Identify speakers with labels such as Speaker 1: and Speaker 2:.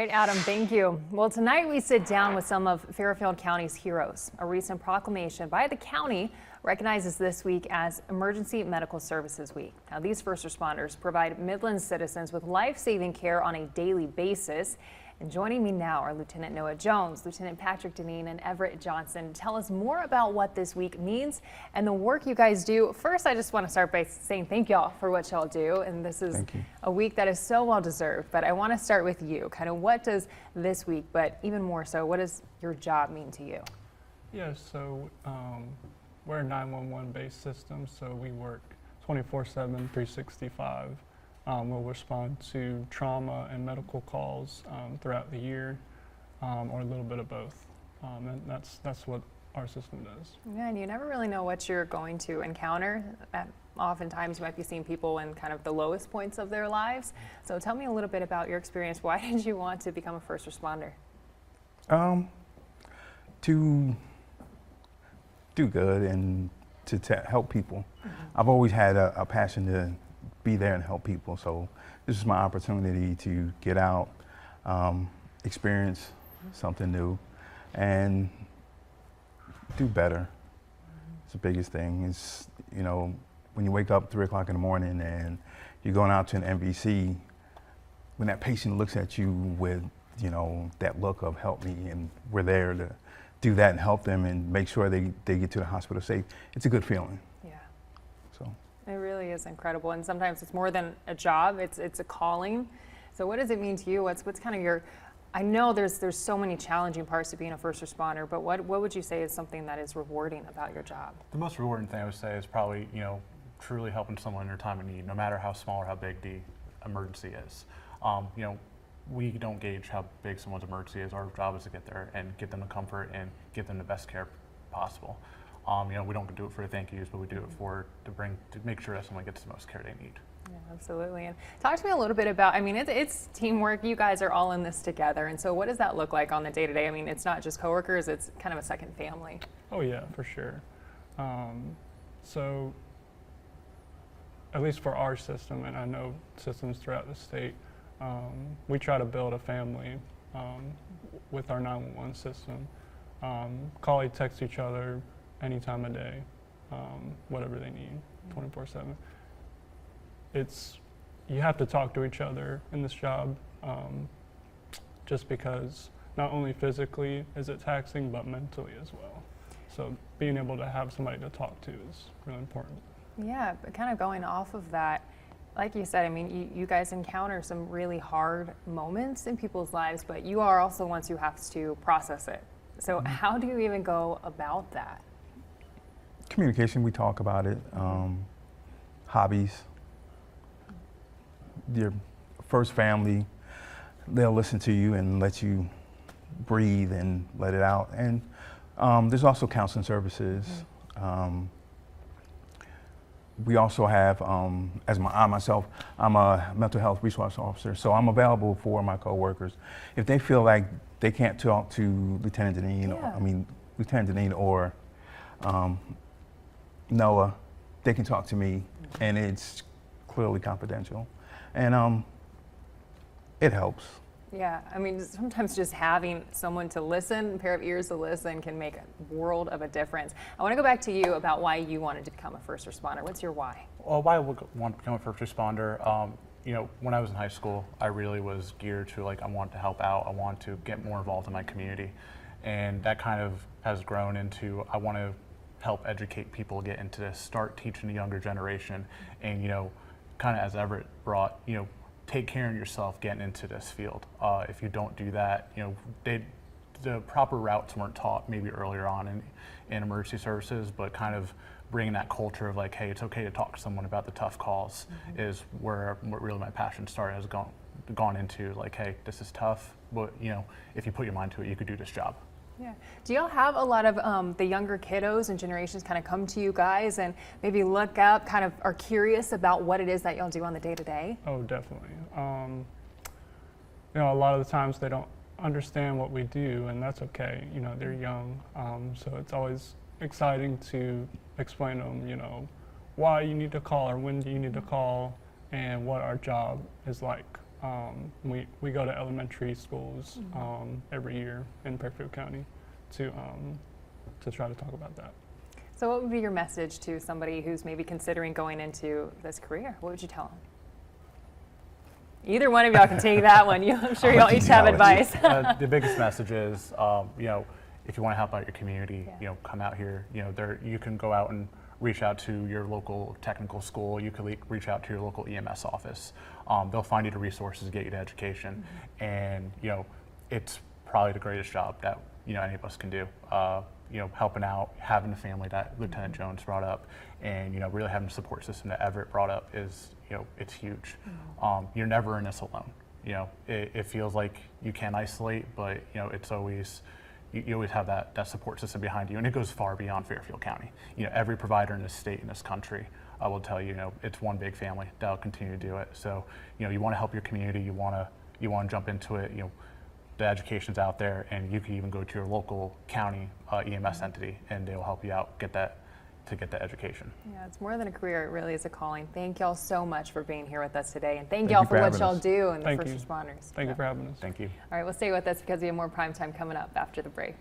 Speaker 1: Right, Adam, thank you. Well, tonight we sit down with some of Fairfield County's heroes. A recent proclamation by the county recognizes this week as Emergency Medical Services Week. Now, these first responders provide Midland citizens with life-saving care on a daily basis. And joining me now are Lieutenant Noah Jones, Lieutenant Patrick Deneen, and Everett Johnson to tell us more about what this week means and the work you guys do. First, I just want to start by saying thank y'all for what y'all do. And this is a week that is so well deserved. But I want to start with you. Kind of what does this week, but even more so, what does your job mean to you?
Speaker 2: Yeah, so we're a 911 based system, so we work 24/7, 365. We'll respond to trauma and medical calls throughout the year, or a little bit of both. And that's what our system does.
Speaker 1: Yeah, and you never really know what you're going to encounter. Oftentimes you might be seeing people in kind of the lowest points of their lives. So tell me a little bit about your experience. Why did you want to become a first responder?
Speaker 3: To do good and to help people. I've always had a passion to be there and help people. So this is my opportunity to get out, experience something new, and do better. It's the biggest thing. It's, you know, when you wake up 3 o'clock in the morning and you're going out to an MVC, when that patient looks at you with, you know, that look of help me, and we're there to do that and help them and make sure they get to the hospital safe, it's a good feeling.
Speaker 1: Yeah.
Speaker 3: So.
Speaker 1: It really is incredible, and sometimes it's more than a job, it's a calling. So what does it mean to you? What's kind of your, I know there's so many challenging parts to being a first responder, but what would you say is something that is rewarding about your job?
Speaker 4: The most rewarding thing I would say is probably, you know, truly helping someone in their time of need, no matter how small or how big the emergency is. You know, we don't gauge how big someone's emergency is. Our job is to get there and give them the comfort and give them the best care possible. You know, we don't do it for thank yous, but we do it to make sure that someone gets the most care they need.
Speaker 1: Yeah, absolutely. And talk to me a little bit about, I mean, it's teamwork. You guys are all in this together. And so what does that look like on the day-to-day? I mean, it's not just coworkers, it's kind of a second family.
Speaker 2: Oh yeah, for sure. So at least for our system, and I know systems throughout the state, we try to build a family with our 911 system. Call, text each other any time of day, whatever they need, 24/7. You have to talk to each other in this job, just because not only physically is it taxing, but mentally as well. So being able to have somebody to talk to is really important.
Speaker 1: Yeah, but kind of going off of that, like you said, I mean, you guys encounter some really hard moments in people's lives, but you are also the ones who have to process it. So how do you even go about that?
Speaker 3: Communication, we talk about it. Hobbies. Your first family, they'll listen to you and let you breathe and let it out. And there's also counseling services. We also have, myself, I'm a mental health resource officer, so I'm available for my coworkers. If they feel like they can't talk to Lieutenant Deneen or Noah, they can talk to me, and it's clearly confidential, and it helps.
Speaker 1: Yeah, I mean, sometimes just having someone to listen, a pair of ears to listen, can make a world of a difference. I want to go back to you about why you wanted to become a first responder. What's your why?
Speaker 4: Well, why I would want to become a first responder, you know, when I was in high school, I really was geared to, like, I want to help out, I want to get more involved in my community, and that kind of has grown into, I want to help educate people get into this, start teaching the younger generation, and, you know, kind of as Everett brought, you know, take care of yourself getting into this field. If you don't do that, you know, the proper routes weren't taught maybe earlier on in emergency services, but kind of bringing that culture of like, hey, it's okay to talk to someone about the tough calls is where really my passion started, has gone into like, hey, this is tough, but you know, if you put your mind to it, you could do this job.
Speaker 1: Yeah. Do y'all have a lot of the younger kiddos and generations kind of come to you guys and maybe look up, kind of are curious about what it is that y'all do on the day-to-day?
Speaker 2: Oh, definitely. You know, a lot of the times they don't understand what we do, and that's okay. You know, they're young, so it's always exciting to explain to them, you know, why you need to call or when do you need to call and what our job is like. We go to elementary schools every year in Fairfield County to try to talk about that.
Speaker 1: So what would be your message to somebody who's maybe considering going into this career? What would you tell them? Either one of y'all can take that one. I'm sure y'all each have advice.
Speaker 4: The biggest message is, if you want to help out your community, come out here. You can go out and reach out to your local technical school. You can reach out to your local EMS office. They'll find you the resources to get you to education, and it's probably the greatest job that any of us can do. Helping out, having the family that Lieutenant Jones brought up, and really having the support system that Everett brought up is it's huge. You're never in this alone. It feels like you can isolate, but it's always you always have that support system behind you, and it goes far beyond Fairfield County. Every provider in this state, in this country, I will tell you, it's one big family that'll continue to do it. So you want to help your community, you want to jump into it. The education's out there, and you can even go to your local county EMS entity, and they will help you out get that education.
Speaker 1: Yeah, it's more than a career; it really is a calling. Thank y'all so much for being here with us today, and thank y'all for what y'all do and the first responders.
Speaker 2: Thank you for having us.
Speaker 4: Thank you.
Speaker 1: All right, we'll stay with us because we have more prime time coming up after the break.